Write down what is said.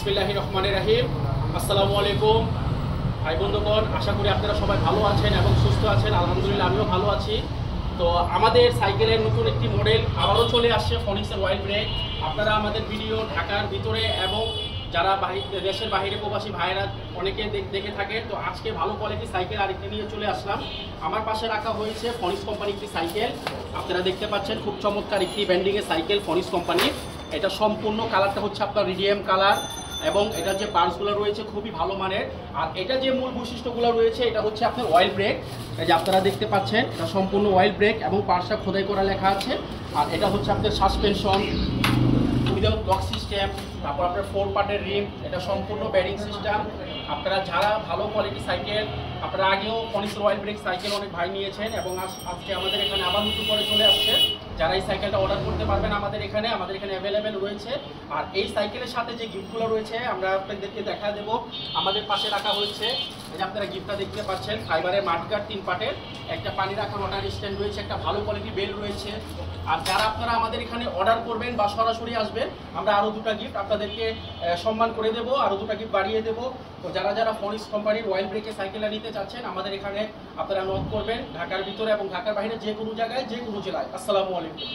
বিসমিল্লাহির রহমানির রহিম। আসসালামু আলাইকুম ভাই বন্ধুগণ, আশা করি আপনারা সবাই ভালো আছেন এবং সুস্থ আছেন। আলহামদুলিল্লাহ আমিও ভালো আছি। তো আমাদের সাইকেলের নতুন একটি মডেল আবারও চলে আসছে, ফনিক্সের ওয়াইল্ড ব্রেক। আপনারা আমাদের ভিডিও ঢাকার ভিতরে এবং যারা দেশের বাইরে প্রবাসী ভাইয়েরা অনেকে দেখে থাকেন। তো আজকে ভালো কোয়ালিটি সাইকেল আরেকটি নিয়ে চলে আসলাম। আমার পাশে রাখা হয়েছে ফনিক্স কোম্পানি একটি সাইকেল। আপনারা দেখতে পাচ্ছেন খুব চমৎকার একটি ব্যান্ডিংয়ের সাইকেল ফনিক্স কোম্পানির। এটা সম্পূর্ণ কালারটা হচ্ছে আপনার রিডিয়াম কালার এবং এটার যে পার্টসগুলো রয়েছে খুবই ভালো মানের। আর এটা যে মূল বৈশিষ্ট্যগুলো রয়েছে এটা হচ্ছে আপনার অয়েল ব্রেক। এই যে আপনারা দেখতে পাচ্ছেন এটা সম্পূর্ণ অয়েল ব্রেক এবং পার্টসটা খোদাই করা লেখা আছে। আর এটা হচ্ছে আপনার সাসপেনশন উইদাউট লক সিস্টেম, তারপর আপনার 4 পার্টের রিম, এটা সম্পূর্ণ ব্যারিং সিস্টেম। আপনারা যারা ভালো কোয়ালিটি সাইকেল, আপনারা আগেও ফনিক্স অয়েল ব্রেক সাইকেল অনেক ভাই নিয়েছেন এবং আজকে আমাদের এখানে আবার নতুন করে চলে আসছে। যারা এই সাইকেলটা অর্ডার করতে পারবেন আমাদের এখানে অ্যাভেলেবেল রয়েছে। আর এই সাইকেলের সাথে যে গিফটগুলো রয়েছে আমরা আপনাদেরকে দেখা দেবো। আমাদের পাশে রাখা হয়েছে, এই যে আপনারা গিফটটা দেখতে পাচ্ছেন, ফাইবারের মাঠগার্ড 3 পার্টের, একটা পানি রাখার ওয়াটার স্ট্যান্ড রয়েছে, একটা ভালো কোয়ালিটি বেল রয়েছে। আর যারা আপনারা আমাদের এখানে অর্ডার করবেন বা সরাসরি আসবেন, আমরা আরও 2টা গিফট আপনাদেরকে সম্মান করে দেবো, আরও 2টা গিফট বাড়িয়ে দেবো। তো যারা ফনিক্স কোম্পানির অয়েল ব্রেকের সাইকেলটা নিতে চাচ্ছেন আমাদের এখানে আপনারা নক করবেন, ঢাকার ভিতরে এবং ঢাকার বাইরে যে কোনো জায়গায় যে কোনো জেলায়। আসসালামু আলাইকুম।